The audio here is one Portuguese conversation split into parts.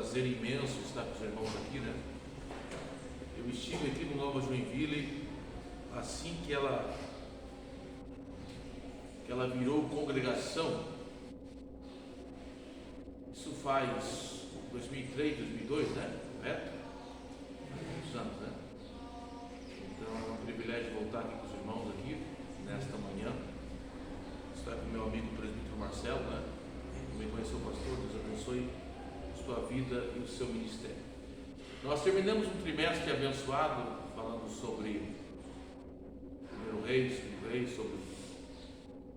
prazer imenso estar com os irmãos aqui, né? Eu estive aqui no Nova Joinville assim que ela virou congregação. Isso faz 2003, 2002, né? Correto? Muitos anos, né? Então é um privilégio voltar aqui com os irmãos aqui nesta manhã. Estar com meu amigo presbítero Marcelo, né? Me conheceu, pastor. Deus abençoe sua vida e o seu ministério. Nós terminamos um trimestre abençoado falando sobre primeiro Reis, segundo Reis, sobre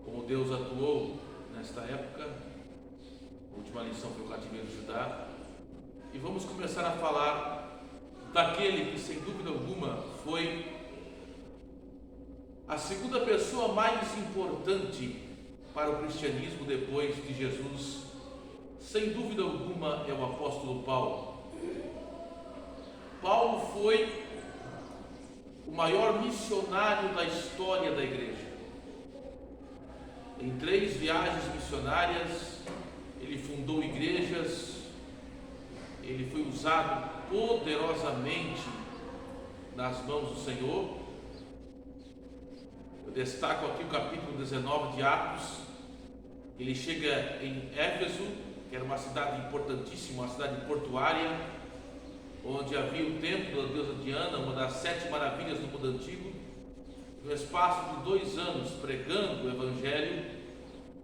como Deus atuou nesta época. A última lição foi o cativeiro de Judá. E vamos começar a falar daquele que, sem dúvida alguma, foi a segunda pessoa mais importante para o cristianismo depois de Jesus. Sem dúvida alguma é o apóstolo Paulo. Paulo foi o maior missionário da história da igreja. Em 3 viagens missionárias, ele fundou igrejas, ele foi usado poderosamente nas mãos do Senhor. Eu destaco aqui o capítulo 19 de Atos. Ele chega em Éfeso, que era uma cidade importantíssima, uma cidade portuária, onde havia o templo da deusa Diana, uma das 7 maravilhas do mundo antigo. No espaço de 2 anos pregando o Evangelho,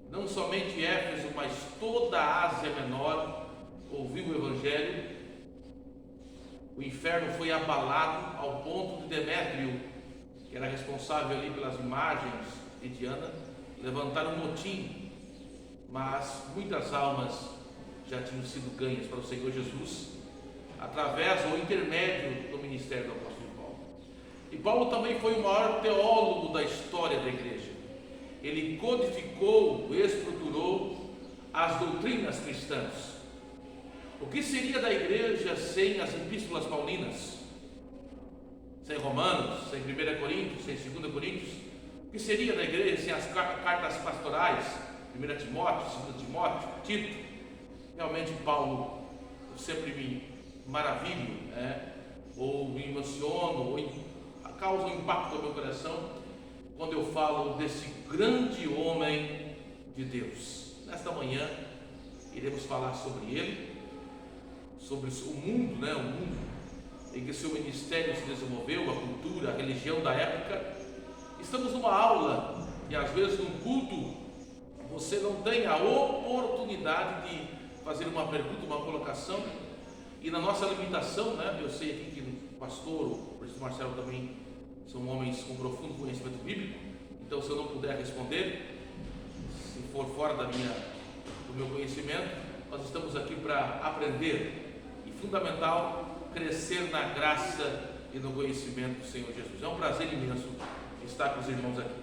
não somente Éfeso, mas toda a Ásia Menor ouviu o Evangelho. O inferno foi abalado ao ponto de Demétrio, que era responsável ali pelas imagens de Diana, levantar um motim, mas muitas almas já tinham sido ganhas para o Senhor Jesus, através ou intermédio do ministério do apóstolo Paulo. E Paulo também foi o maior teólogo da história da igreja. Ele codificou, estruturou as doutrinas cristãs. O que seria da igreja sem as epístolas paulinas? Sem Romanos, sem 1 Coríntios, sem 2 Coríntios? O que seria da igreja sem as cartas pastorais? 1 Timóteo, 2 Timóteo, Tito? Realmente Paulo, eu sempre me maravilho, ou me emociono, ou causa um impacto no meu coração quando eu falo desse grande homem de Deus. Nesta manhã iremos falar sobre ele, sobre o mundo, o mundo em que seu ministério se desenvolveu, a cultura, a religião da época. Estamos numa aula e às vezes num culto você não tem a oportunidade de fazer uma pergunta, uma colocação. E na nossa limitação, eu sei aqui que o pastor, o presbítero Marcelo também são homens com profundo conhecimento bíblico. Então, se eu não puder responder, se for fora do meu conhecimento, nós estamos aqui para aprender e, fundamental, crescer na graça e no conhecimento do Senhor Jesus. É um prazer imenso estar com os irmãos aqui.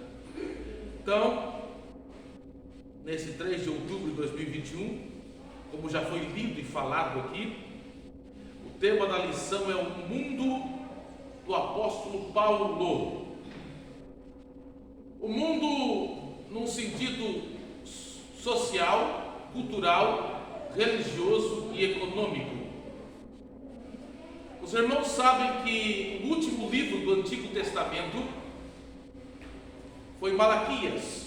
Então, nesse 3 de outubro de 2021, como já foi lido e falado aqui, o tema da lição é o mundo do apóstolo Paulo. O mundo num sentido social, cultural, religioso e econômico. Os irmãos sabem que o último livro do Antigo Testamento foi Malaquias,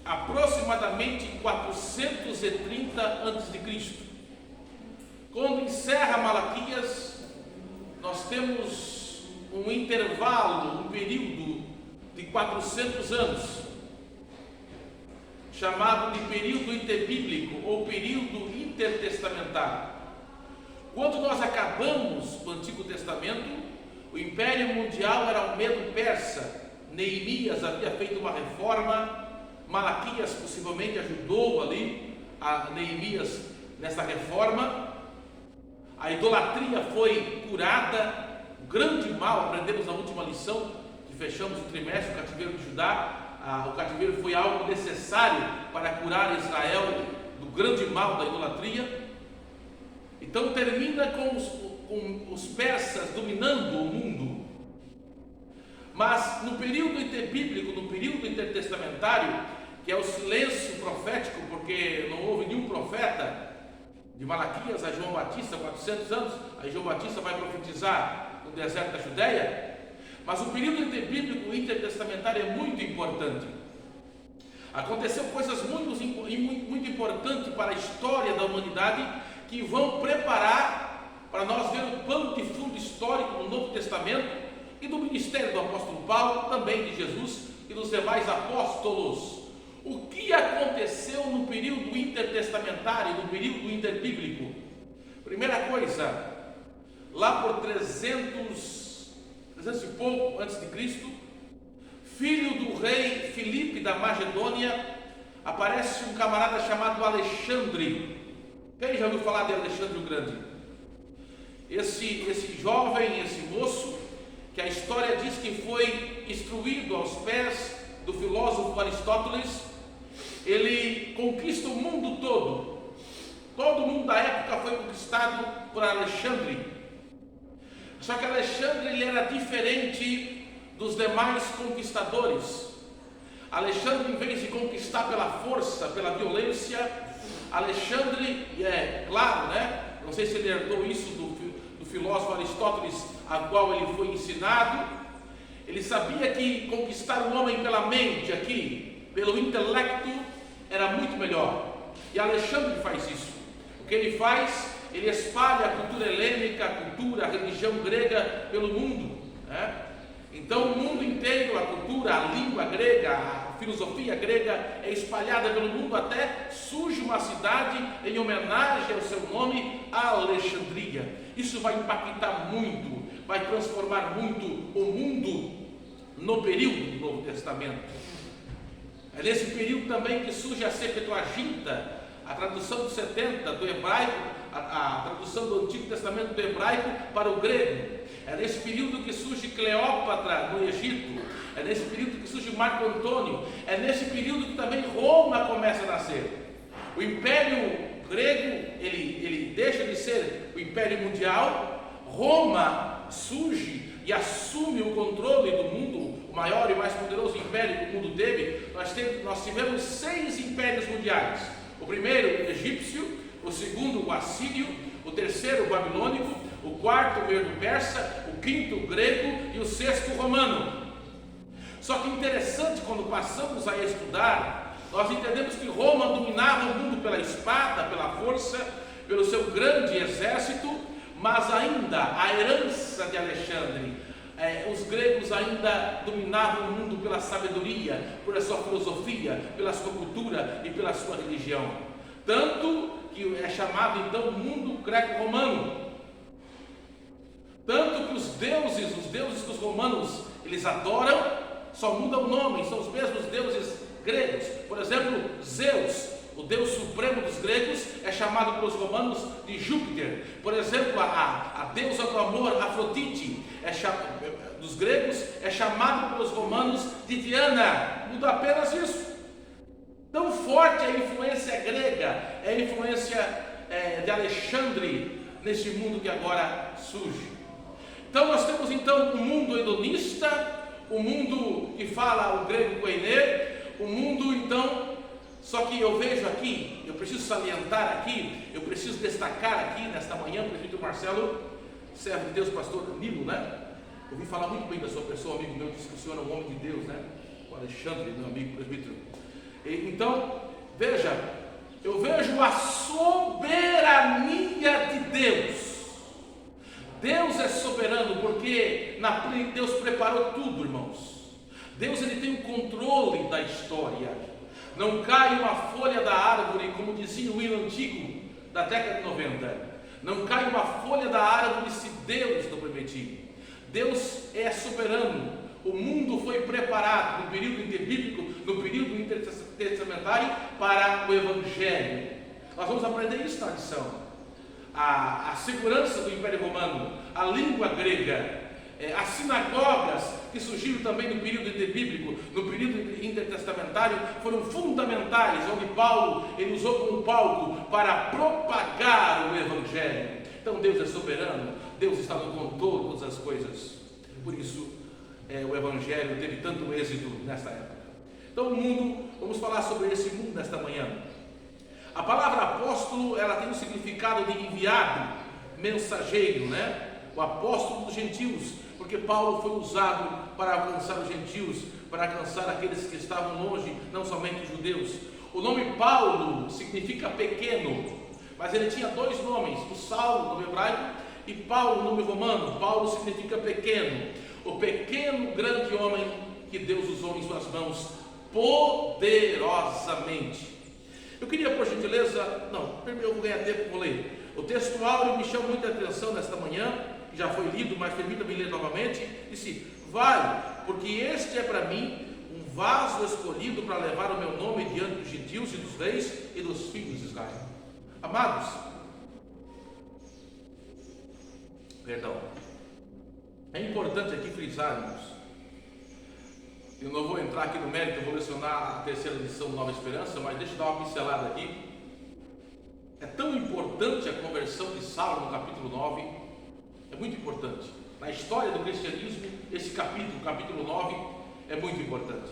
aproximadamente 430 a.C. Quando encerra Malaquias, nós temos um intervalo, um período de 400 anos, chamado de período interbíblico ou período intertestamentário. Quando nós acabamos o Antigo Testamento, o Império Mundial era o Medo Persa. Neemias havia feito uma reforma, Malaquias possivelmente ajudou ali a Neemias nessa reforma. A idolatria foi curada, o grande mal, aprendemos na última lição que fechamos o trimestre, o cativeiro de Judá. O cativeiro foi algo necessário para curar Israel do grande mal da idolatria. Então termina com os persas dominando o mundo. Mas no período interbíblico, no período intertestamentário, que é o silêncio profético, porque não houve nenhum profeta de Malaquias a João Batista, 400 anos, aí João Batista vai profetizar no deserto da Judéia. Mas o período interbíblico intertestamentário é muito importante. Aconteceu coisas muito importantes para a história da humanidade, que vão preparar para nós ver o pano de fundo histórico do Novo Testamento e do ministério do apóstolo Paulo, também de Jesus e dos demais apóstolos. O que aconteceu no período intertestamentário, no período interbíblico? Primeira coisa, lá por 300 e pouco antes de Cristo, filho do rei Filipe da Macedônia, aparece um camarada chamado Alexandre. Quem já ouviu falar de Alexandre o Grande? Esse jovem, esse moço, que a história diz que foi instruído aos pés do filósofo Aristóteles, ele conquista o mundo todo. Todo mundo da época foi conquistado por Alexandre. Só que Alexandre ele era diferente dos demais conquistadores. Alexandre, em vez de conquistar pela força, pela violência, Alexandre, claro, né? Não sei se ele herdou isso do filósofo Aristóteles, a qual ele foi ensinado. Ele sabia que conquistar o homem pela mente aqui, pelo intelecto, era muito melhor. E Alexandre faz isso. O que ele faz? Ele espalha a cultura helênica, a religião grega pelo mundo, né? Então o mundo inteiro, a cultura, a língua grega, a filosofia grega é espalhada pelo mundo, até surge uma cidade em homenagem ao seu nome, Alexandria. Isso vai impactar muito, vai transformar muito o mundo no período do Novo Testamento. É nesse período também que surge a Septuaginta, a tradução dos 70 do hebraico, a tradução do Antigo Testamento do hebraico para o grego. É nesse período que surge Cleópatra no Egito. É nesse período que surge Marco Antônio. É nesse período que também Roma começa a nascer. O Império grego, ele deixa de ser o Império Mundial. Roma surge e assume o controle do mundo, o maior e mais poderoso império que o mundo teve. Nós tivemos 6 impérios mundiais. O primeiro, o egípcio. O segundo, o assírio. O terceiro, o babilônico. O quarto, o medo-persa. O quinto, o grego. E o sexto, o romano. Só que interessante, quando passamos a estudar, nós entendemos que Roma dominava o mundo pela espada, pela força, pelo seu grande exército, mas ainda a herança de Alexandre, os gregos ainda dominavam o mundo pela sabedoria, pela sua filosofia, pela sua cultura e pela sua religião. Tanto que é chamado então mundo greco-romano. Tanto que os deuses que os romanos eles adoram, só muda o nome, são os mesmos deuses gregos. Por exemplo, Zeus, o deus supremo dos gregos, é chamado pelos romanos de Júpiter. Por exemplo, a deusa do amor, Afrodite, dos gregos, é chamado pelos romanos de Diana. Muda apenas isso. Tão forte é a influência grega, é a influência de Alexandre nesse mundo que agora surge. Então nós temos então um mundo hedonista, o mundo que fala o grego koiné, o mundo então, só que eu vejo aqui, eu preciso salientar aqui, eu preciso destacar aqui nesta manhã, o presbítero Marcelo, servo de Deus, pastor Danilo, né? Eu ouvi falar muito bem da sua pessoa, amigo meu, disse que o senhor é um homem de Deus, né? O Alexandre, meu amigo presbítero. Então, veja, eu vejo a soberania de Deus. Deus é soberano porque Deus preparou tudo, irmãos. Deus ele tem o controle da história. Não cai uma folha da árvore, como dizia o hino antigo da década de 90. Não cai uma folha da árvore se Deus não permitir. Deus é soberano. O mundo foi preparado no período interbíblico, no período intertestamentário, para o Evangelho. Nós vamos aprender isso na lição. A segurança do Império Romano, a língua grega, as sinagogas que surgiram também no período interbíblico, no período intertestamentário, foram fundamentais, onde Paulo ele usou como palco para propagar o Evangelho. Então Deus é soberano, Deus está no controle de todas as coisas. Por isso o Evangelho teve tanto êxito nesta época. Então o mundo, vamos falar sobre esse mundo nesta manhã. A palavra apóstolo, ela tem o significado de enviado, mensageiro, né? O apóstolo dos gentios, porque Paulo foi usado para alcançar os gentios, para alcançar aqueles que estavam longe, não somente os judeus. O nome Paulo significa pequeno, mas ele tinha dois nomes, o Saulo, nome hebraico, e Paulo, nome romano. Paulo significa pequeno, o pequeno grande homem que Deus usou em suas mãos poderosamente. Eu queria, por gentileza, primeiro eu vou ganhar tempo, vou ler. O texto áureo me chama muita atenção nesta manhã, que já foi lido, mas permita-me ler novamente. Disse: vai, porque este é para mim um vaso escolhido para levar o meu nome diante dos gentios e dos reis e dos filhos de Israel. Amados, é importante aqui frisarmos, eu não vou entrar aqui no mérito, eu vou lecionar a terceira lição do Nova Esperança, mas deixa eu dar uma pincelada aqui. É tão importante a conversão de Saulo no capítulo 9, é muito importante. Na história do cristianismo, esse capítulo 9, é muito importante.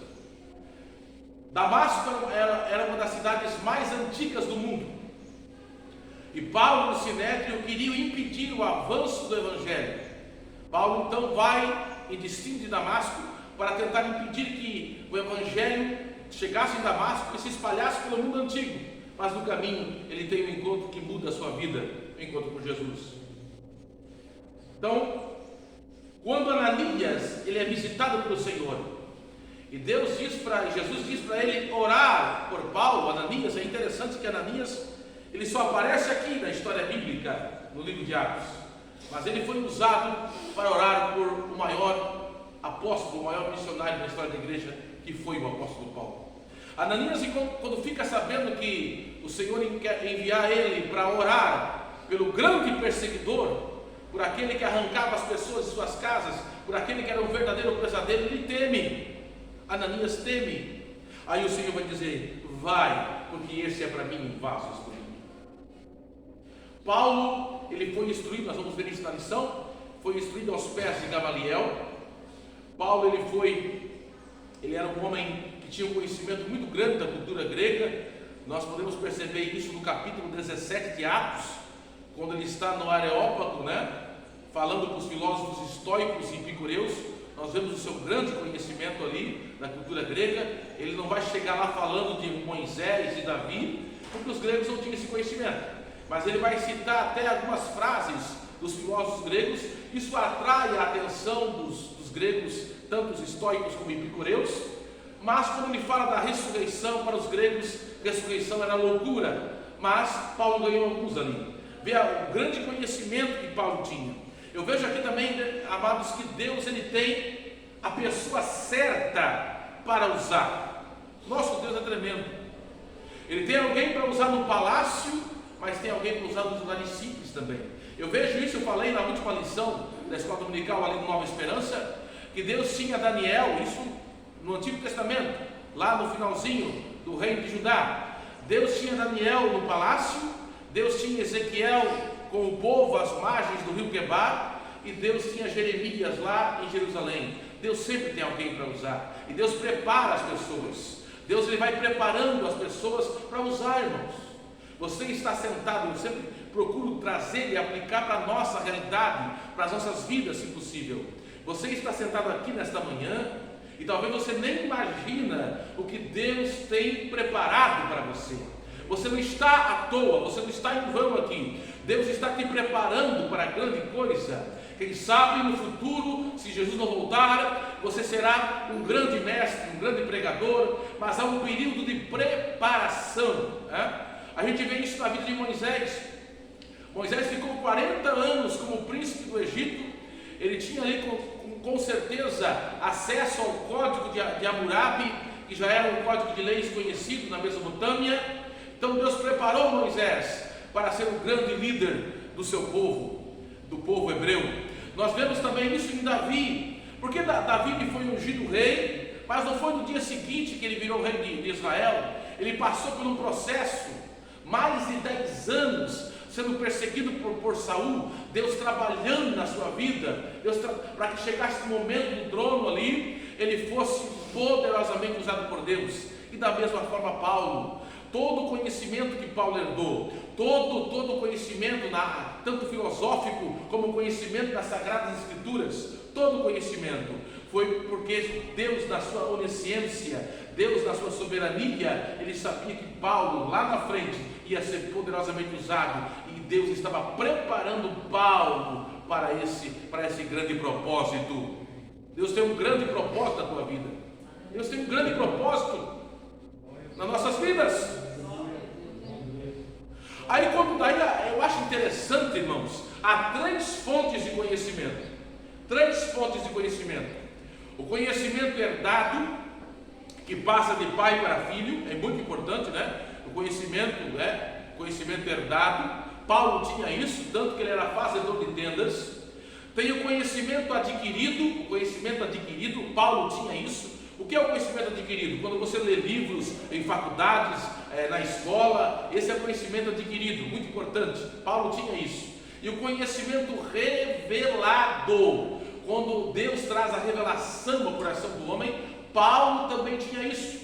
Damasco era uma das cidades mais antigas do mundo. E Paulo e o Sinédrio queriam impedir o avanço do Evangelho. Paulo então vai em destino de Damasco para tentar impedir que o Evangelho chegasse em Damasco e se espalhasse pelo mundo antigo. Mas no caminho ele tem um encontro que muda a sua vida, um encontro com Jesus. Então, quando Ananias ele é visitado pelo Senhor, e Jesus diz para ele orar por Paulo. Ananias, é interessante que Ananias ele só aparece aqui na história bíblica, no livro de Atos, mas ele foi usado para orar por o maior apóstolo, o maior missionário da história da igreja, que foi o apóstolo Paulo. Ananias, quando fica sabendo que o Senhor quer enviar ele para orar pelo grande perseguidor, por aquele que arrancava as pessoas de suas casas, por aquele que era um verdadeiro pesadelo, ele teme. Ananias teme. Aí o Senhor vai dizer: vai, porque esse é para mim um vaso escolhido. Paulo, ele foi instruído, nós vamos ver isso na lição, foi instruído aos pés de Gamaliel. Paulo, ele era um homem que tinha um conhecimento muito grande da cultura grega. Nós podemos perceber isso no capítulo 17 de Atos, quando ele está no Areópago, falando com os filósofos estoicos e epicureus. Nós vemos o seu grande conhecimento ali da cultura grega. Ele não vai chegar lá falando de Moisés e Davi, porque os gregos não tinham esse conhecimento, mas ele vai citar até algumas frases dos filósofos gregos. Isso atrai a atenção dos gregos, tanto os estoicos como epicureus. Mas quando ele fala da ressurreição, para os gregos, ressurreição era loucura. Mas Paulo ganhou alguns ali. Vê o grande conhecimento que Paulo tinha. Eu vejo aqui também, amados, que Deus ele tem a pessoa certa para usar. Nosso Deus é tremendo. Ele tem alguém para usar no palácio, mas tem alguém para usar nos lugares simples também. Eu vejo isso, eu falei na última lição da escola dominical ali no Nova Esperança, que Deus tinha Daniel, isso no Antigo Testamento, lá no finalzinho do reino de Judá. Deus tinha Daniel no palácio, Deus tinha Ezequiel com o povo às margens do rio Quebar, e Deus tinha Jeremias lá em Jerusalém. Deus sempre tem alguém para usar, e Deus prepara as pessoas. Deus ele vai preparando as pessoas para usar, irmãos. Você está sentado, eu sempre procuro trazer e aplicar para a nossa realidade, para as nossas vidas, se possível. Você está sentado aqui nesta manhã, e talvez você nem imagina o que Deus tem preparado para você. Você não está à toa, você não está em vão aqui. Deus está te preparando para a grande coisa. Quem sabe no futuro, se Jesus não voltar, você será um grande mestre, um grande pregador, mas há um período de preparação. A gente vê isso na vida de Moisés. Moisés ficou 40 anos como príncipe do Egito. Ele tinha ali com certeza acesso ao código de Hammurabi, que já era um código de leis conhecido na Mesopotâmia. Então Deus preparou Moisés para ser o grande líder do seu povo, do povo hebreu. Nós vemos também isso em Davi, porque Davi ele foi ungido rei, mas não foi no dia seguinte que ele virou rei de Israel. Ele passou por um processo, mais de 10 anos, sendo perseguido por Saul, Deus trabalhando na sua vida, para que chegasse no momento do trono ali, ele fosse poderosamente usado por Deus. E da mesma forma todo o conhecimento que Paulo herdou, todo o conhecimento, tanto filosófico como conhecimento das Sagradas Escrituras, todo o conhecimento, foi porque Deus, na sua onisciência, Deus, na sua soberania, Ele sabia que Paulo, lá na frente, ia ser poderosamente usado, e Deus estava preparando Paulo para esse grande propósito. Deus tem um grande propósito na tua vida. Deus tem um grande propósito nas nossas vidas. Aí eu acho interessante, irmãos, há 3 fontes de conhecimento. 3 fontes de conhecimento. O conhecimento herdado, que passa de pai para filho, é muito importante, né? O conhecimento herdado. Paulo tinha isso, tanto que ele era fazedor de tendas. Tem o conhecimento adquirido. Paulo tinha isso. O que é o conhecimento adquirido? Quando você lê livros em faculdades, na escola, esse é o conhecimento adquirido, muito importante. Paulo tinha isso. E o conhecimento revelado, quando Deus traz a revelação ao coração do homem, Paulo também tinha isso.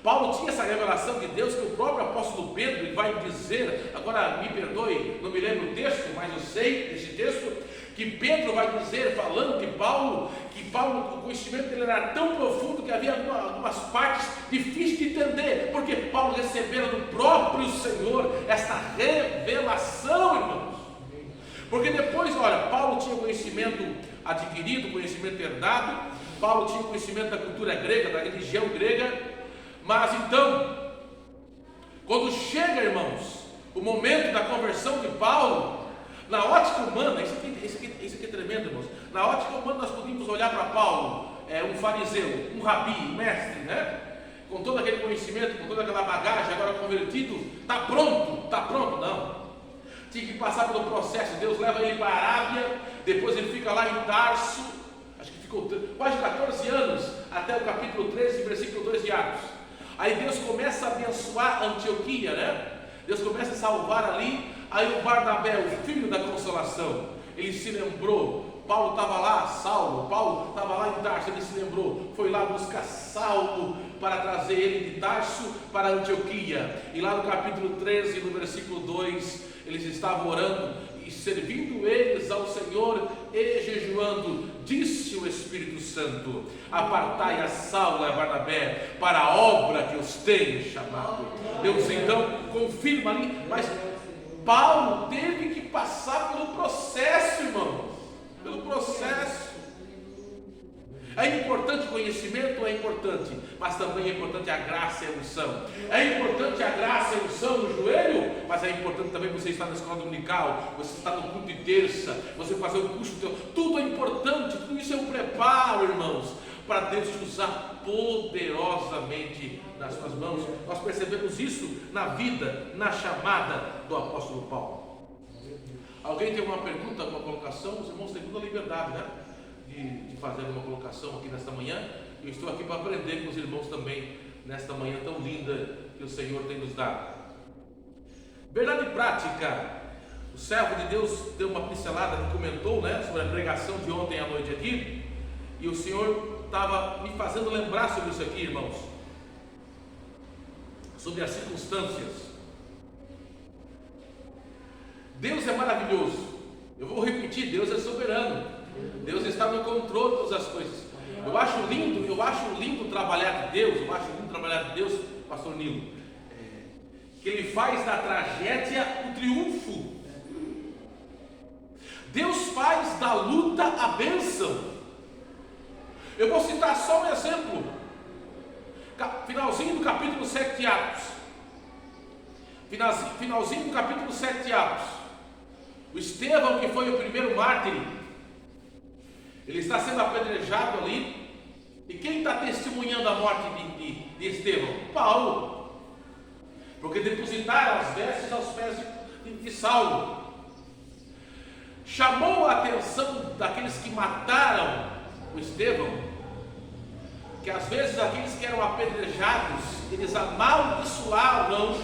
Paulo tinha essa revelação de Deus, que o próprio apóstolo Pedro ele vai dizer, agora me perdoe, não me lembro o texto, mas eu sei esse texto, que Pedro vai dizer, falando de Paulo, que Paulo, o conhecimento dele era tão profundo que havia algumas partes difíceis de entender, porque Paulo recebera do próprio Senhor esta revelação, irmãos. Porque depois, olha, Paulo tinha conhecimento adquirido, conhecimento herdado, Paulo tinha conhecimento da cultura grega, da religião grega. Mas então, quando chega, irmãos, o momento da conversão de Paulo, na ótica humana, isso aqui é tremendo, irmãos. Na ótica humana nós podíamos olhar para Paulo, um fariseu, um rabi, um mestre, né? Com todo aquele conhecimento, com toda aquela bagagem, agora convertido, está pronto, não. Tinha que passar pelo processo. Deus leva ele para a Arábia, depois ele fica lá em Tarso, acho que ficou quase 14 anos, até o capítulo 13, versículo 2 de Atos. Aí Deus começa a abençoar Antioquia, né? Deus começa a salvar ali. Aí o Barnabé, o filho da consolação, ele se lembrou. Paulo estava lá, Paulo estava lá em Tarso, ele se lembrou, foi lá buscar Saulo para trazer ele de Tarso para Antioquia. E lá no capítulo 13, no versículo 2, eles estavam orando e servindo eles ao Senhor e jejuando. Disse o Espírito Santo: apartai a Saulo e a Barnabé para a obra que os tenho chamado. Deus então confirma ali, mas Paulo teve que passar pelo processo, irmãos, pelo processo. É importante o conhecimento, é importante, mas também é importante a graça e a unção. É importante a graça e a unção no joelho, mas é importante também você estar na escola dominical, você estar no culto de terça, você fazer o curso teu. Tudo é importante, tudo isso é um preparo, irmãos, para Deus te usar poderosamente nas suas mãos. Nós percebemos isso na vida, na chamada do apóstolo Paulo. Alguém tem uma pergunta, uma colocação? Os irmãos têm toda a liberdade, né? De fazer uma colocação aqui nesta manhã. Eu estou aqui para aprender com os irmãos também nesta manhã tão linda que o Senhor tem nos dado. Verdade prática. O servo de Deus deu uma pincelada que comentou, né, sobre a pregação de ontem à noite aqui, e o Senhor estava me fazendo lembrar sobre isso aqui, irmãos, sobre as circunstâncias. Deus é maravilhoso. Eu vou repetir, Deus é soberano. Deus está no controle de todas as coisas. Eu acho lindo trabalhar de Deus, pastor Nilo, que Ele faz da tragédia o triunfo. Deus faz da luta a bênção. Eu vou citar só um exemplo. Finalzinho do capítulo 7 de Atos. Finalzinho do capítulo 7 de Atos. O Estevão, que foi o primeiro mártir, ele está sendo apedrejado ali. E quem está testemunhando a morte de Estevão? Paulo. Porque depositaram as vestes aos pés de Saulo. Chamou a atenção daqueles que mataram o Estevão, que às vezes aqueles que eram apedrejados, eles amaldiçoavam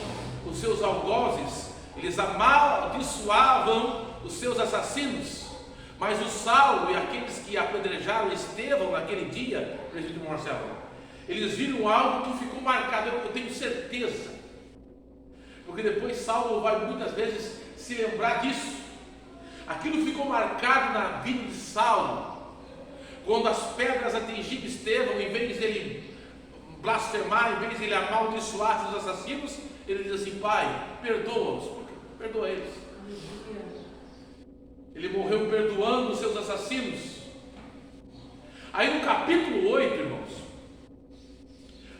os seus algozes, eles amaldiçoavam os seus assassinos. Mas o Saulo e aqueles que apedrejaram Estevão naquele dia, presbítero Marcelo, eles viram algo que ficou marcado. Eu tenho certeza porque depois Saulo vai muitas vezes se lembrar disso. Aquilo ficou marcado na vida de Saulo. Quando as pedras atingiram Estevão, em vez de ele blasfemar, em vez de ele amaldiçoar seus assassinos, ele diz assim: Pai, perdoa-os, perdoa eles. Ele morreu perdoando os seus assassinos. Aí no capítulo 8, irmãos,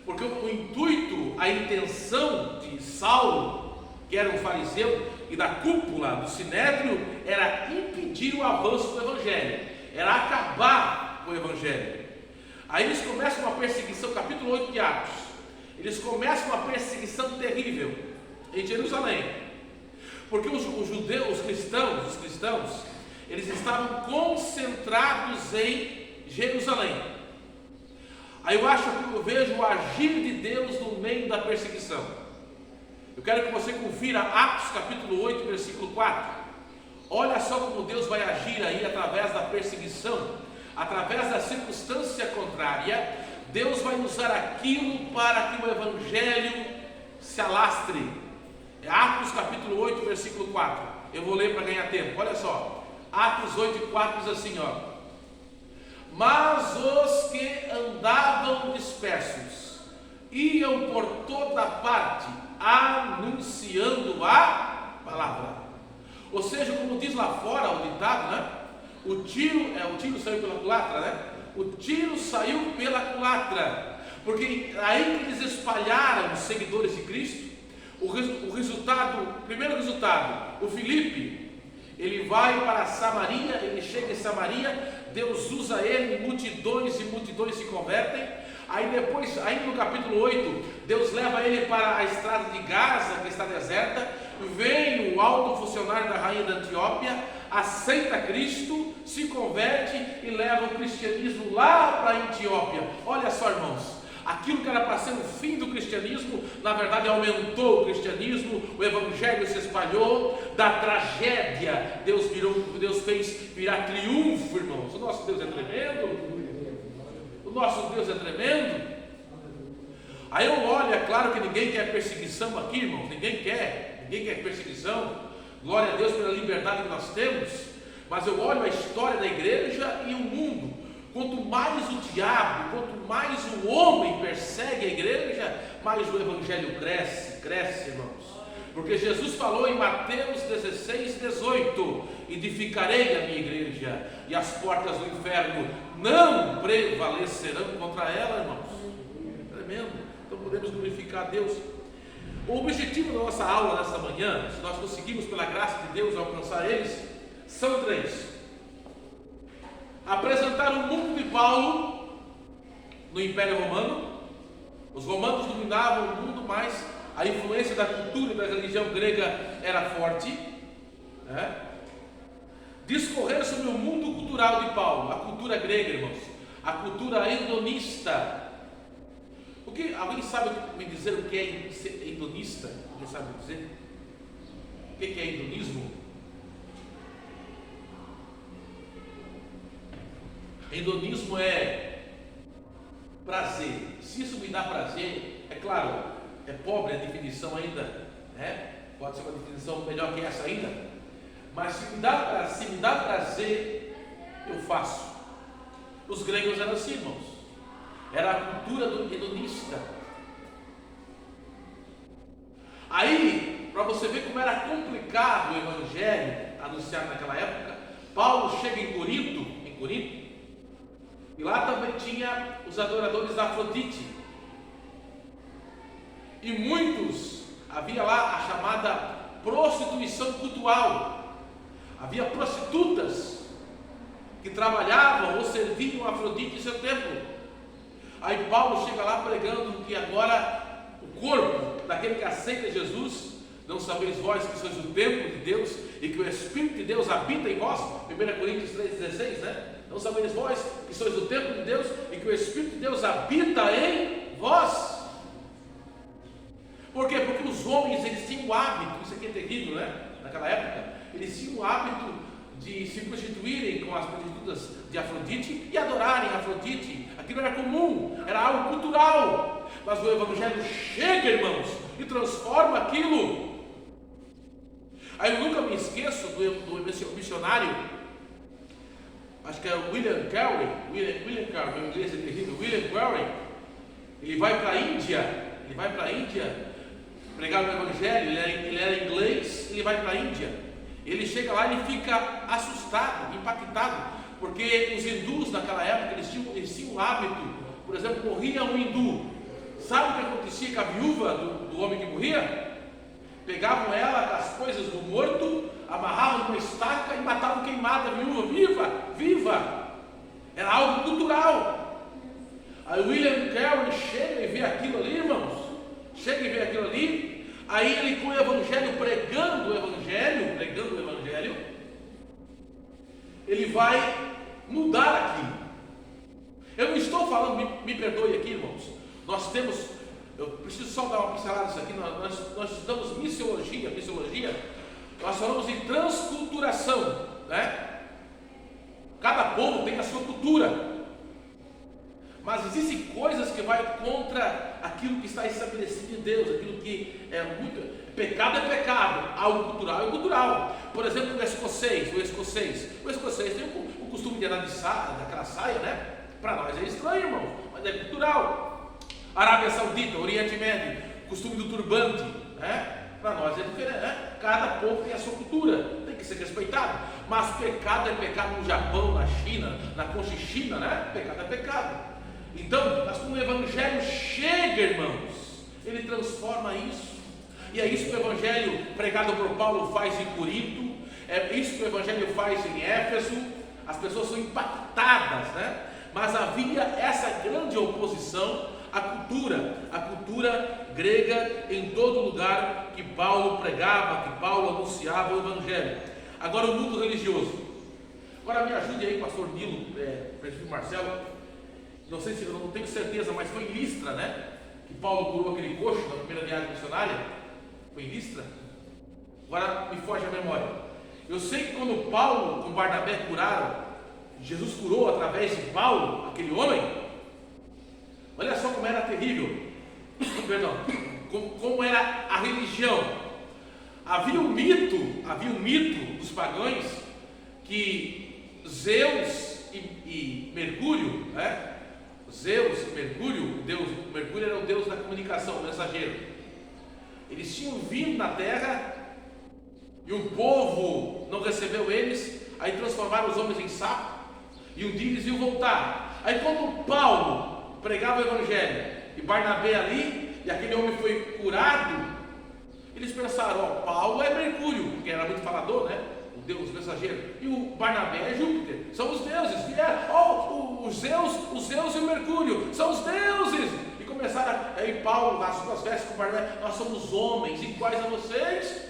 porque o intuito, a intenção de Saulo, que era um fariseu, e da cúpula do Sinédrio, era impedir o avanço do Evangelho, era acabar com o Evangelho. Aí eles começam uma perseguição, capítulo 8 de Atos, eles começam uma perseguição terrível em Jerusalém, porque os judeus, os cristãos, eles estavam concentrados em Jerusalém. Aí eu vejo o agir de Deus no meio da perseguição. Eu quero que você confira Atos capítulo 8, versículo 4. Olha só como Deus vai agir aí através da perseguição, através da circunstância contrária. Deus vai usar aquilo para que o Evangelho se alastre. É Atos capítulo 8, versículo 4. Eu vou ler para ganhar tempo. Olha só, Atos 8, 4 diz assim, ó: mas os que andavam dispersos iam por toda parte anunciando a palavra. Ou seja, como diz lá fora o ditado, né? O tiro saiu pela culatra, né? O tiro saiu pela culatra, porque aí que eles espalharam os seguidores de Cristo. O primeiro resultado, o Filipe, ele vai para Samaria, ele chega em Samaria, Deus usa ele, multidões e multidões se convertem. Aí depois, ainda no capítulo 8, Deus leva ele para a estrada de Gaza, que está deserta. Vem o alto funcionário da rainha da Etiópia, aceita Cristo, se converte e leva o cristianismo lá para a Etiópia. Olha só, irmãos, aquilo que era para ser o fim do cristianismo, na verdade aumentou o cristianismo, o evangelho se espalhou. Da tragédia, Deus fez virar triunfo, irmãos. O nosso Deus é tremendo. O nosso Deus é tremendo. Aí eu olho, é claro que ninguém quer perseguição aqui, irmãos, ninguém quer perseguição. Glória a Deus pela liberdade que nós temos. Mas eu olho a história da igreja e o mundo. Quanto mais o diabo, quanto mais o homem persegue a igreja, mais o evangelho cresce, irmãos. Porque Jesus falou em Mateus 16, 18: edificarei a minha igreja, e as portas do inferno não prevalecerão contra ela, irmãos. Tremendo. Então podemos glorificar a Deus. O objetivo da nossa aula nessa manhã, se nós conseguimos pela graça de Deus alcançar eles, são 3: apresentar o mundo de Paulo no Império Romano. Os romanos dominavam o mundo, mas a influência da cultura e da religião grega era forte, né? Discorrer sobre o mundo cultural de Paulo, a cultura grega, irmãos, a cultura hedonista. Alguém sabe me dizer o que é hedonista? Alguém sabe me dizer? O que é hedonismo? Hedonismo é prazer. Se isso me dá prazer, é claro, é pobre a definição ainda, né? Pode ser uma definição melhor que essa ainda, mas se me dá prazer, eu faço. Os gregos eram assim, irmãos. Era a cultura do hedonista. Aí, para você ver como era complicado o evangelho anunciado naquela época, Paulo chega em Corinto, e lá também tinha os adoradores da Afrodite. E havia lá a chamada prostituição cultural. Havia prostitutas que trabalhavam ou serviam a Afrodite em seu templo. Aí Paulo chega lá pregando que agora o corpo daquele que aceita Jesus, não sabeis vós que sois o templo de Deus e que o Espírito de Deus habita em vós, 1 Coríntios 3,16, né? Não sabeis vós que sois o templo de Deus e que o Espírito de Deus habita em vós. Por quê? Porque os homens, eles tinham o hábito, isso aqui é terrível, né? Naquela época, eles tinham o hábito de se prostituírem com as prostitutas de Afrodite e adorarem Afrodite. Aquilo era comum, era algo cultural. Mas o evangelho chega, irmãos, e transforma aquilo. Aí eu nunca me esqueço do missionário, acho que é William Carey, meu inglês é terrível, William Carey. Ele vai para a Índia, pregar o Evangelho. Ele era inglês, ele vai para a Índia. Ele chega lá e fica assustado, impactado, porque os hindus naquela época, eles tinham o hábito, por exemplo, morria um hindu. Sabe o que acontecia com a viúva do homem que morria? Pegavam ela com as coisas do morto, amarravam numa estaca e matavam queimada a viúva, viva! Era algo cultural. Aí William Carey chega e vê aquilo ali, irmãos. Aí ele, com o Evangelho, pregando o Evangelho, ele vai mudar aquilo. Eu não estou falando, me perdoe aqui, irmãos. Eu preciso só dar uma pincelada nisso aqui. Nós estudamos missiologia. Nós falamos em transculturação, né? Cada povo tem a sua cultura. Mas existem coisas que vai contra aquilo que está estabelecido em Deus, aquilo que é muito. Pecado é pecado, algo cultural é cultural. Por exemplo, o escocês tem o costume de andar daquela saia, né? Para nós é estranho, irmão, mas é cultural. Arábia Saudita, Oriente Médio, costume do turbante, né? Para nós é diferente, né? Cada povo tem a sua cultura, tem que ser respeitado. Mas pecado é pecado no Japão, na China, na Conchichina, né? Pecado é pecado. Então, mas quando o Evangelho chega, irmãos, ele transforma isso. E é isso que o Evangelho pregado por Paulo faz em Corinto, é isso que o Evangelho faz em Éfeso. As pessoas são impactadas, né? Mas havia essa grande oposição à cultura grega em todo lugar que Paulo pregava, que Paulo anunciava o Evangelho. Agora o mundo religioso. Agora me ajude aí, pastor Nilo, prefeito Marcelo. Não sei se, eu não tenho certeza, mas foi em Listra, né? Que Paulo curou aquele coxo na primeira viagem missionária. Foi em Listra? Agora me foge a memória. Eu sei que quando Paulo com Barnabé curaram, Jesus curou através de Paulo, aquele homem. Olha só como era terrível. Perdão. Como era a religião. Havia um mito dos pagãos que Zeus e Mercúrio, né? Zeus e Mercúrio, Mercúrio era o deus da comunicação, o mensageiro. Eles tinham vindo na terra e o povo não recebeu eles, aí transformaram os homens em sapo, e um dia eles iam voltar. Aí quando Paulo pregava o Evangelho e Barnabé ali, e aquele homem foi curado, eles pensaram, Paulo é Mercúrio, porque era muito falador, né? O Deus mensageiro, e o Barnabé é Júpiter, são os deuses, os Zeus e o Mercúrio, são os deuses. E começaram, aí Paulo, nas suas vestes com Barnabé, nós somos homens iguais a vocês,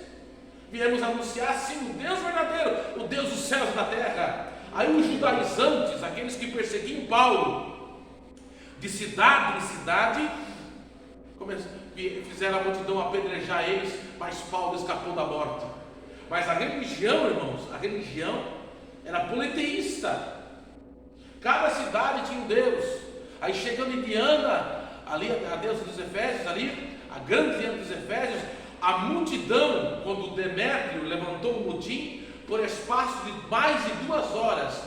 viemos anunciar sim o Deus verdadeiro, o Deus dos céus e da terra. Aí os judaizantes, aqueles que perseguiam Paulo, de cidade em cidade, fizeram a multidão apedrejar eles, mas Paulo escapou da morte. Mas a religião, irmãos, era politeísta. Cada cidade tinha um Deus. Aí chegando em Diana, ali a deusa dos Efésios, ali, a grande Diana dos Efésios, a multidão, quando Demétrio levantou o motim, por espaço de mais de 2 horas,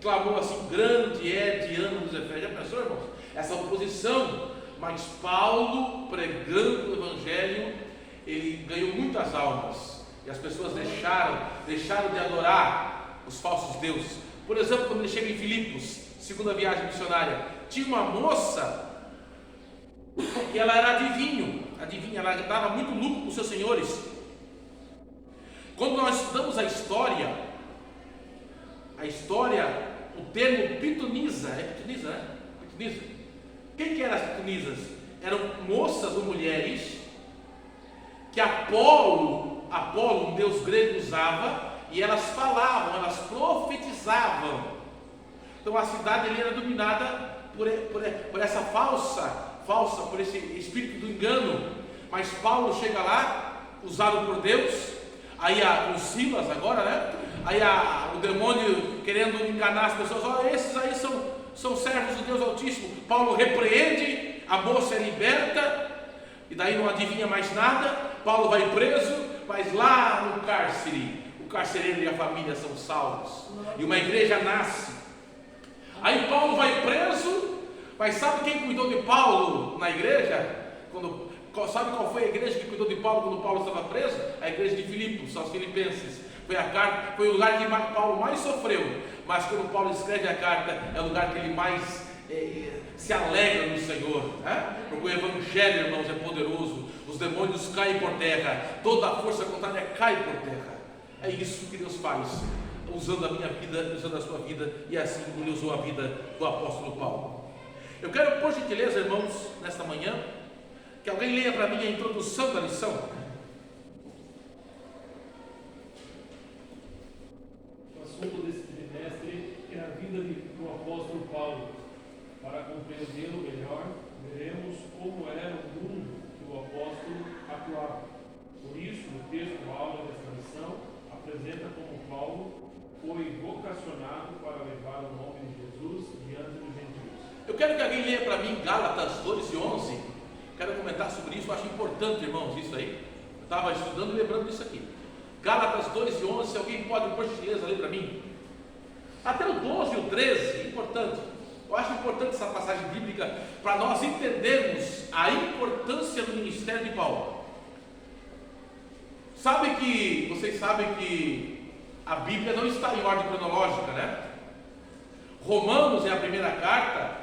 clamou assim, grande é Diana dos Efésios. Já pensou, irmãos? Essa oposição. Mas Paulo, pregando o Evangelho, ele ganhou muitas almas. E as pessoas deixaram de adorar os falsos deuses. Por exemplo, quando ele chega em Filipos, segunda viagem missionária, tinha uma moça que ela era adivinha, ela dava muito lucro para os seus senhores. Quando nós estudamos a história, o termo pitonisa, pitonisa, né? Pitonisa. Quem que eram as pitonisas? Eram moças ou mulheres que Apolo, um deus grego, usava, e elas falavam, elas profetizavam. Então a cidade ali era dominada por essa falsa, por esse espírito do engano. Mas Paulo chega lá, usado por Deus, aí com Silas agora, né? Aí o demônio querendo enganar as pessoas, olha, esses aí são servos do Deus Altíssimo. Paulo repreende, a moça é liberta, e daí não adivinha mais nada. Paulo vai preso, mas lá no cárcere, o carcereiro e a família são salvos, e uma igreja nasce. Aí Paulo vai preso, mas sabe quem cuidou de Paulo na igreja? Sabe qual foi a igreja que cuidou de Paulo quando Paulo estava preso? A igreja de Filipos, aos filipenses. Foi o lugar que Paulo mais sofreu, mas quando Paulo escreve a carta, é o lugar que ele mais se alegra no Senhor, porque o evangelho, irmãos, é poderoso. Os demônios caem por terra, toda a força contrária cai por terra. É isso que Deus faz, usando a minha vida, usando a sua vida, e assim Ele usou a vida do apóstolo Paulo. Eu quero, por gentileza, irmãos, nesta manhã, que alguém leia para mim a introdução da lição. O assunto desse trimestre é a vida do apóstolo Paulo. Para compreendê-lo melhor, veremos como era o mundo que o apóstolo atuava. Por isso, o texto aula desta lição apresenta como Paulo foi vocacionado para levar o nome de Jesus diante dos gentios. Eu quero que alguém leia para mim Gálatas 2 e 11. Quero comentar sobre isso, eu acho importante, irmãos, isso aí. Eu estava estudando e lembrando disso aqui. Gálatas 2 e 11, se alguém pode, por gentileza, ler para mim. Até o 12 e o 13, importante. Eu acho importante essa passagem bíblica para nós entendermos a importância do ministério de Paulo. Vocês sabem que a Bíblia não está em ordem cronológica, né? Romanos é a primeira carta,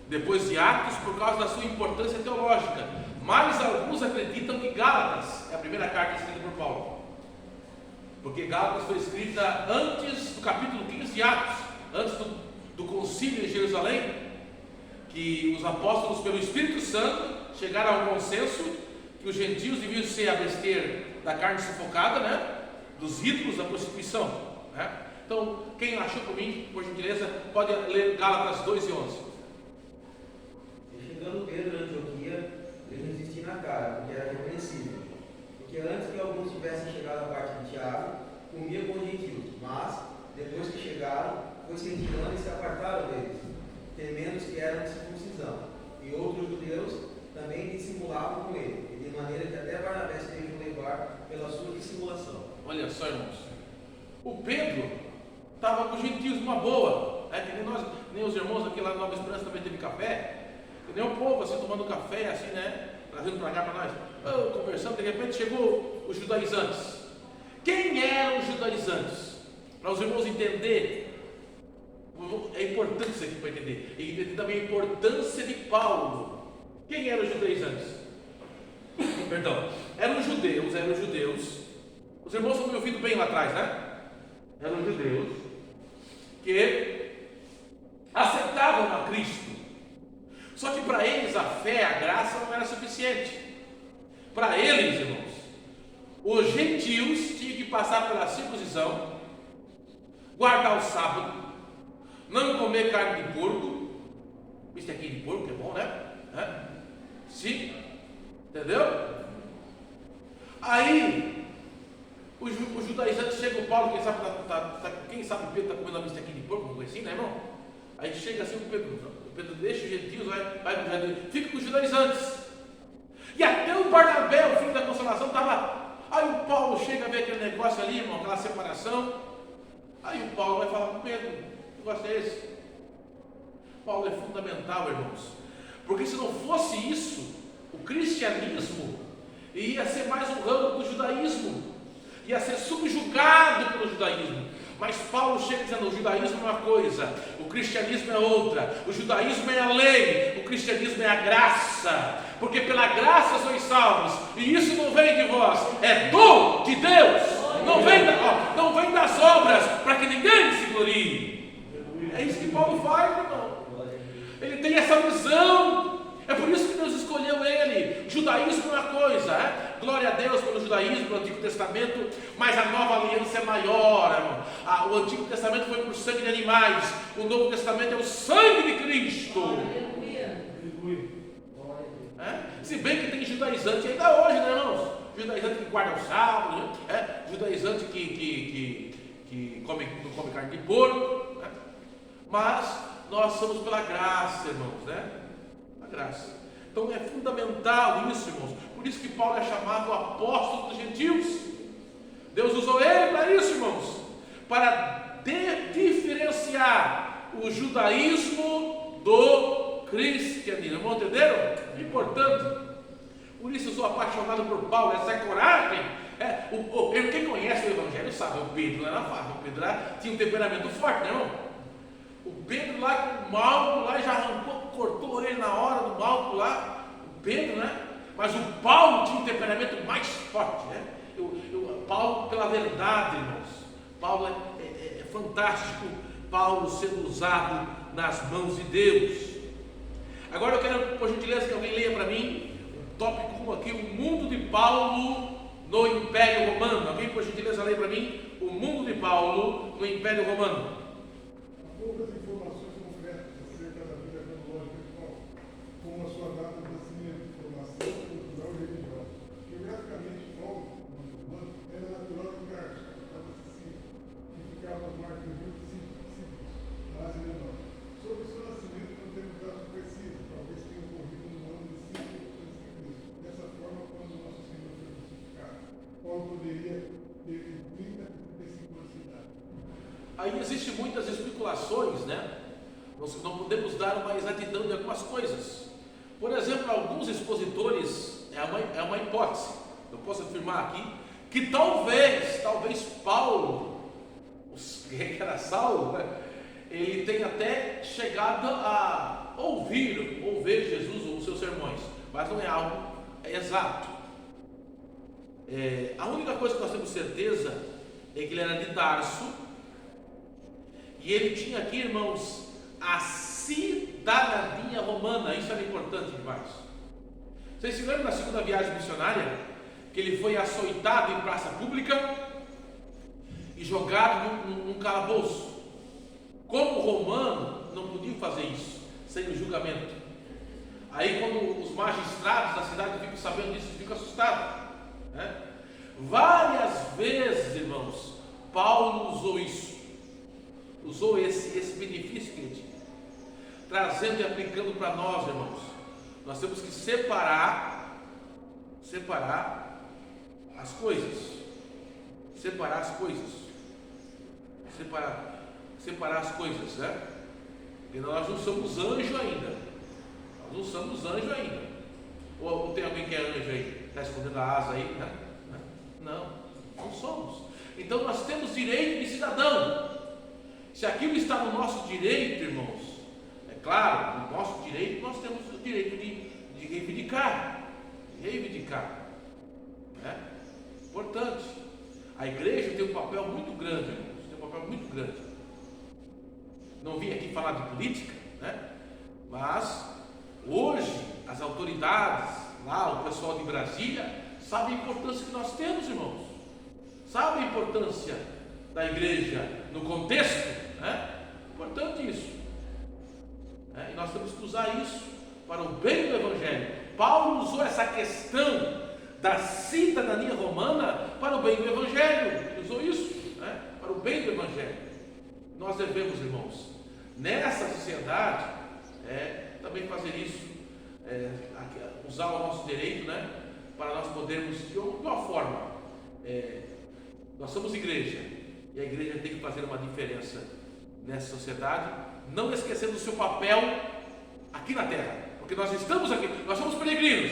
depois de Atos, por causa da sua importância teológica. Mas alguns acreditam que Gálatas é a primeira carta escrita por Paulo, porque Gálatas foi escrita antes do capítulo 15 de Atos, antes do concílio em Jerusalém, que os apóstolos, pelo Espírito Santo, chegaram ao consenso que os gentios deviam se abster da carne sufocada, né? Dos ídolos, da prostituição, né? Então, quem achou por mim, por gentileza, pode ler Gálatas 2 e 11. E chegando Pedro a Antioquia, ele resistiu na cara, porque era reconhecível. Porque antes que alguns tivessem chegado à parte de Tiago, comia com os gentios, mas, depois que chegaram, foi se retirando e se apartaram deles, temendo que eram de circuncisão. E outros judeus também dissimulavam com ele, de maneira que até Barnabé se deixou levar pela sua dissimulação. Olha só, irmãos, o Pedro estava com os gentios numa boa, que nem nós, nem os irmãos aqui lá na Nova Esperança também teve café, que nem o povo assim tomando café, assim, né, trazendo para cá para nós, conversando, de repente chegou os judaizantes. Quem eram os judaizantes? Para os irmãos entenderem. É importante isso aqui para entender. E entender também a importância de Paulo. Quem eram os judaizantes? Perdão, eram judeus. Os irmãos estão me ouvindo bem lá atrás, né? Eram judeus que aceitavam a Cristo. Só que para eles a fé, a graça não era suficiente. Para eles, irmãos, os gentios tinham que passar pela circuncisão, guardar o sábado, não comer carne de porco. Isso aqui de porco é bom, né? Sim, entendeu? Aí os judaizantes chegam, o Paulo, quem sabe Pedro está comendo uma bistequinha de porco, uma coisa assim, né, irmão? Aí chega assim o Pedro deixa os gentios, vai com os judaizantes, fica com os judaizantes. E até o Barnabé, o filho da consolação, estava. Aí o Paulo chega a ver aquele negócio ali, irmão, aquela separação. Aí o Paulo vai falar com Pedro: que negócio é esse? Paulo é fundamental, irmãos, porque se não fosse isso, o cristianismo ia ser mais um ramo do judaísmo, ia ser subjugado pelo judaísmo. Mas Paulo chega dizendo: o judaísmo é uma coisa, o cristianismo é outra. O judaísmo é a lei, o cristianismo é a graça, porque pela graça sois salvos, e isso não vem de vós, é dom de Deus, não vem das obras, para que ninguém se glorie. É isso que Paulo faz, irmão. Ele tem essa visão. É por isso que Deus escolheu ele. O judaísmo é uma coisa, glória a Deus pelo judaísmo, pelo Antigo Testamento, mas a nova aliança é maior, irmão. O Antigo Testamento foi por sangue de animais, o Novo Testamento é o sangue de Cristo. Se bem que tem judaizante ainda hoje, né, irmãos? Judaizante que guarda o sábado, judaizante que não come carne de porco, né? Mas nós somos pela graça, irmãos, né? A graça. Então é fundamental isso, irmãos. Por isso que Paulo é chamado apóstolo dos gentios. Deus usou ele para isso, irmãos, para diferenciar o judaísmo do cristianismo. Irmão, entenderam? É importante. Por isso eu sou apaixonado por Paulo, essa coragem. Quem conhece o Evangelho sabe, o Pedro não era fácil, o Pedro tinha um temperamento forte, né, irmão? O Pedro lá com o Malco, lá já arrancou, cortou a orelha na hora do Malco lá, o Pedro, né? Mas o Paulo tinha um temperamento mais forte, né? Paulo pela verdade, irmãos. Paulo é fantástico, Paulo sendo usado nas mãos de Deus. Agora eu quero, por gentileza, que alguém leia para mim o tópico 1 aqui, o mundo de Paulo no Império Romano. Alguém, por gentileza, leia para mim o mundo de Paulo no Império Romano. Poucas informações concretas acerca da vida cronológica de Paulo, como a sua data de nascimento, formação cultural e religiosa. Geograficamente, Paulo, muçulmano, era natural de Tarso, estava Sicília, que ficava às margens do rio Cícicos, na Ásia Menor. Sobre o seu nascimento, não temos dados precisos, talvez tenha ocorrido no ano de 5 a.C. Dessa forma, quando nosso Senhor foi crucificado, Paulo poderia ter 30 a 35 anos de idade. Aí existem muitas especulações, né? Nós não podemos dar uma exatidão de algumas coisas. Por exemplo, alguns expositores, é uma hipótese, eu posso afirmar aqui, que talvez Paulo, que era Saulo, né? Ele tenha até chegado a ouvir Jesus ou os seus sermões, mas não é algo exato. A única coisa que nós temos certeza é que ele era de Tarso. E ele tinha aqui, irmãos, a cidadania romana. Isso era importante demais. Vocês se lembram da segunda viagem missionária? Que ele foi açoitado em praça pública e jogado num calabouço. Como romano, não podia fazer isso sem o julgamento. Aí quando os magistrados da cidade ficam sabendo disso, ficam assustados, né? Várias vezes, irmãos, Paulo usou isso. Usou esse benefício que ele tinha, trazendo e aplicando para nós, irmãos. Nós temos que separar as coisas, separar as coisas, né? Porque nós não somos anjo ainda. Ou tem alguém que é anjo aí, está escondendo a asa aí, né? Não somos. Então nós temos direito de cidadão. Se aquilo está no nosso direito, irmãos, é claro, no nosso direito nós temos o direito de reivindicar, né? Importante. A igreja tem um papel muito grande, irmãos, Não vim aqui falar de política, né? Mas hoje as autoridades, lá o pessoal de Brasília, sabem a importância que nós temos, irmãos. Sabem a importância da igreja no contexto. Importante isso, e nós temos que usar isso para o bem do Evangelho. Paulo usou essa questão da cidadania romana para o bem do Evangelho. Ele usou isso, para o bem do Evangelho. Nós devemos, irmãos, nessa sociedade, também fazer isso, usar o nosso direito, para nós podermos, de uma forma, nós somos igreja, e a igreja tem que fazer uma diferença nessa sociedade, não esquecendo o seu papel aqui na terra, porque nós estamos aqui, nós somos peregrinos,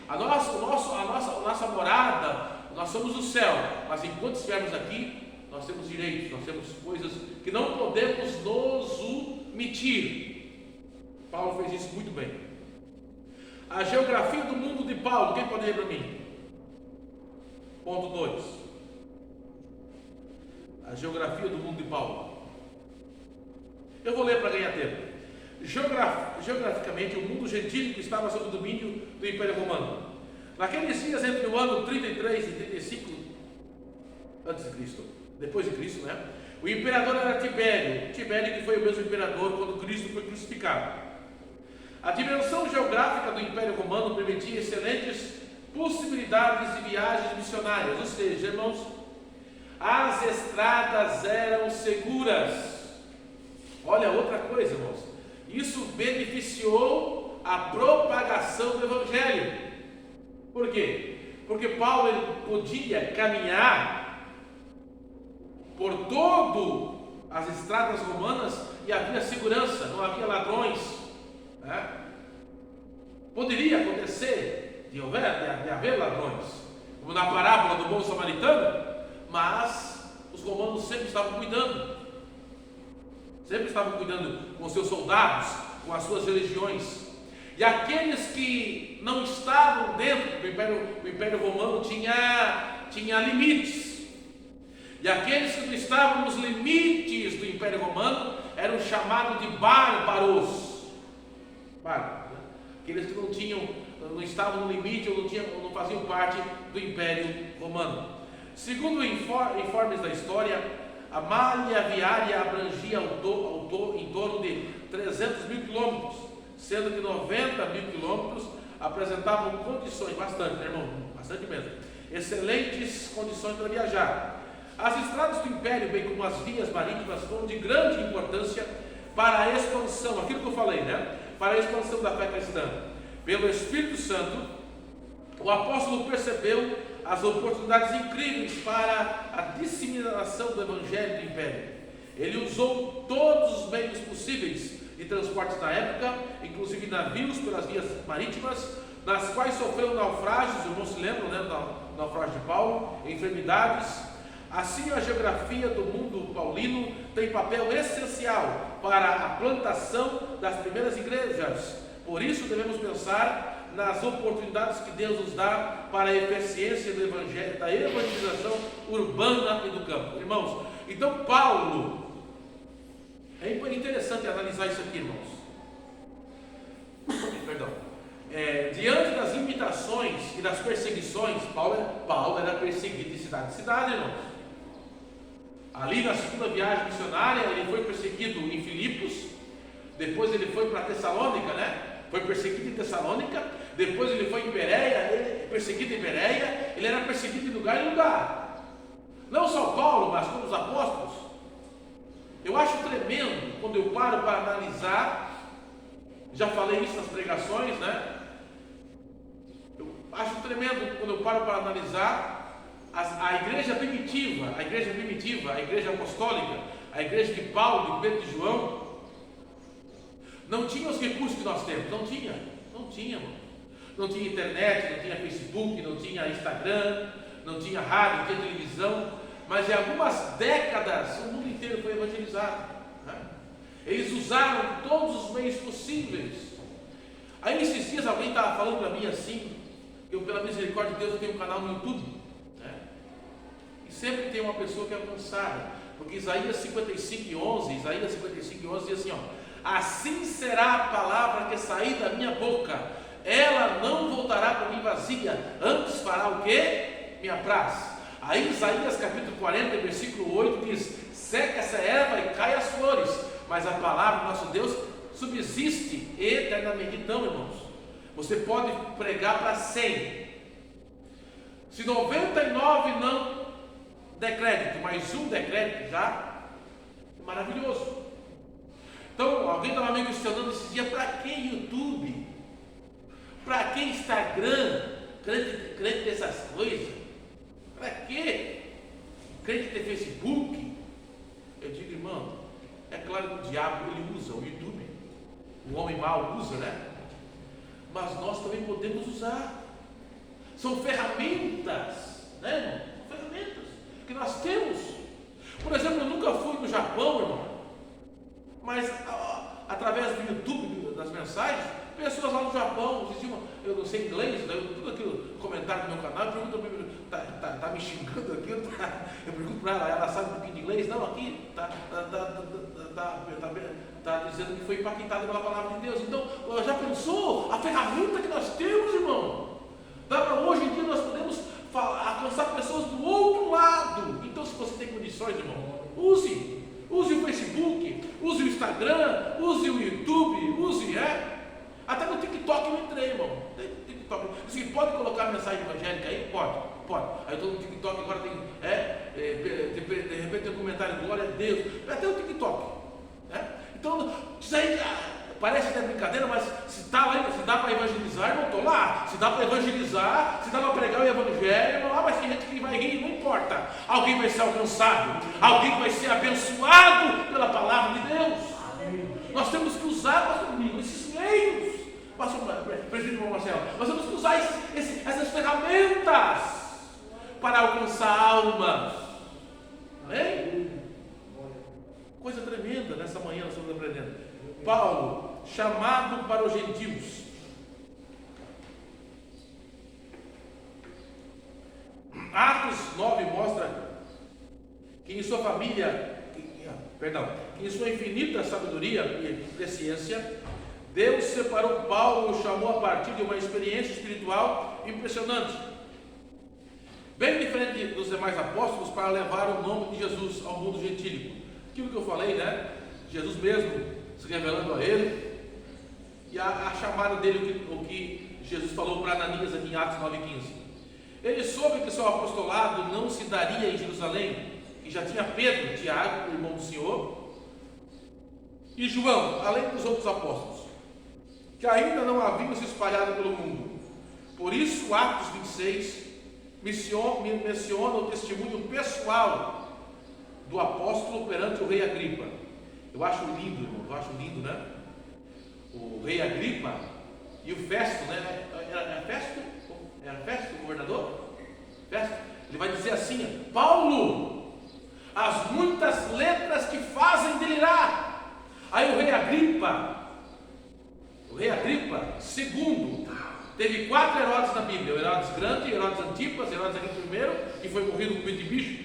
a nossa morada, nós somos o céu, mas enquanto estivermos aqui, nós temos direitos, nós temos coisas que não podemos nos omitir. Paulo fez isso muito bem. A geografia do mundo de Paulo, quem pode ler para mim? Ponto 2. A geografia do mundo de Paulo. Eu vou ler para ganhar tempo. Geograficamente, o mundo gentílico estava sob o domínio do Império Romano. Naqueles dias, entre o ano 33 e 35 antes de Cristo, depois de Cristo, o imperador era Tibério que foi o mesmo imperador quando Cristo foi crucificado. A dimensão geográfica do Império Romano permitia excelentes possibilidades de viagens missionárias, ou seja, irmãos, as estradas eram seguras. Olha outra coisa, irmãos, isso beneficiou a propagação do Evangelho. Por quê? Porque Paulo ele podia caminhar por todo as estradas romanas e havia segurança, não havia ladrões, né? Poderia acontecer de haver ladrões, como na parábola do bom samaritano, mas os romanos sempre estavam cuidando com seus soldados, com as suas legiões. E aqueles que não estavam dentro do Império Romano tinha limites. E aqueles que não estavam nos limites do Império Romano eram chamados de bárbaros. Bárbaros, né? Aqueles que não estavam no limite ou não faziam parte do Império Romano. Segundo informes da história, a malha viária abrangia em torno de 300 mil quilômetros, sendo que 90 mil quilômetros apresentavam condições, bastante, né, irmão? Bastante mesmo, excelentes condições para viajar. As estradas do Império, bem como as vias marítimas, foram de grande importância para a expansão, aquilo que eu falei, né? Para a expansão da fé cristã. Pelo Espírito Santo, o apóstolo percebeu as oportunidades incríveis para a disseminação do Evangelho do Império. Ele usou todos os meios possíveis de transporte da época, inclusive navios pelas vias marítimas, nas quais sofreu naufrágios, não se lembram, né, do naufrágio de Paulo, enfermidades. Assim, a geografia do mundo paulino tem papel essencial para a plantação das primeiras igrejas. Por isso, devemos pensar nas oportunidades que Deus nos dá para a eficiência do evangelho, da evangelização urbana e do campo. Irmãos, então Paulo, é interessante analisar isso aqui, irmãos. Perdão. Diante das limitações e das perseguições, Paulo era perseguido de cidade em cidade, irmãos. Ali na segunda viagem missionária, ele foi perseguido em Filipos, depois ele foi para Tessalônica, né? Foi perseguido em Tessalônica, depois ele foi em Bereia, perseguido em Bereia, ele era perseguido em lugar em lugar. Não só Paulo, mas como os apóstolos. Eu acho tremendo quando eu paro para analisar, já falei isso nas pregações, né? Eu acho tremendo quando eu paro para analisar a igreja primitiva, a igreja apostólica, a igreja de Paulo, de Pedro e de João. Não tinha os recursos que nós temos, não tinha, mano. Não tinha internet, não tinha Facebook, não tinha Instagram, não tinha rádio, não tinha televisão, mas em algumas décadas o mundo inteiro foi evangelizado, né? Eles usaram todos os meios possíveis. Aí esses dias alguém estava falando para mim assim, eu pela misericórdia de Deus eu tenho um canal no YouTube, né? E sempre tem uma pessoa que é alcançada, porque Isaías 55:11 diz assim, ó: assim será a palavra que sair da minha boca, ela não voltará para mim vazia, antes fará o que me apraz. Aí Isaías capítulo 40, versículo 8 diz: seca-se a erva e cai as flores, mas a palavra do nosso Deus subsiste eternamente. Então, irmãos, você pode pregar para 100, se 99 não der crédito, mas um der crédito, já é maravilhoso. Então, alguém estava me questionando esse dia: para que YouTube? Para que Instagram? Crente dessas coisas? Para que crente ter Facebook? Eu digo, irmão, é claro que o diabo ele usa o YouTube, o homem mau usa, né? Mas nós também podemos usar. São ferramentas, né, irmão? Ferramentas que nós temos. Por exemplo, eu nunca fui no Japão, irmão, mas através do YouTube, das mensagens, pessoas lá no Japão diziam, eu não sei inglês, tudo aquilo, comentário do meu canal, eu pergunto para mim, tá me xingando aqui, eu pergunto para ela sabe um pouquinho de inglês? Não, aqui tá dizendo que foi impactado pela palavra de Deus. Então, já pensou a ferramenta que nós temos, irmão? Dá para hoje em dia nós podemos alcançar pessoas do outro lado. Então, se você tem condições, irmão, use o Facebook, use o Instagram, use o YouTube, até no TikTok eu entrei, irmão. TikTok. Você pode colocar mensagem evangélica aí? Pode. Aí eu estou no TikTok, agora tem, de repente tem um comentário, glória a Deus, até o TikTok, né? Então, isso aí, Parece que é brincadeira, mas se dá para evangelizar, não estou lá. Se dá para evangelizar, se dá para pregar o evangelho, não há, mas tem gente que vai rir, não importa. Alguém vai ser alcançado, alguém vai ser abençoado pela palavra de Deus. Nós temos que usar, pastor Domingos, esses meios, presbítero Marcelo, nós temos que usar essas ferramentas para alcançar almas. Amém? Coisa tremenda, nessa manhã nós estamos aprendendo. Paulo, chamado para os gentios. Atos 9 mostra que em sua família, que em sua infinita sabedoria e presciência, Deus separou Paulo e o chamou a partir de uma experiência espiritual impressionante, bem diferente dos demais apóstolos, para levar o nome de Jesus ao mundo gentílico. Aquilo que eu falei, né? Jesus mesmo se revelando a ele, e a chamada dele, o que Jesus falou para Ananias aqui em Atos 9,15. Ele soube que seu apostolado não se daria em Jerusalém, que já tinha Pedro, Tiago, o irmão do Senhor, e João, além dos outros apóstolos, que ainda não haviam se espalhado pelo mundo. Por isso, Atos 26 menciona o testemunho pessoal do apóstolo perante o rei Agripa. Eu acho lindo, irmão, né? O rei Agripa e o Festo, né? Era Festo o governador? Festo. Ele vai dizer assim: Paulo, as muitas letras que fazem delirar. Aí o rei Agripa II, teve 4 Herodes na Bíblia: o Herodes Grande, Herodes Antipas, Herodes Agripa I, que foi morrido com medo de bicho,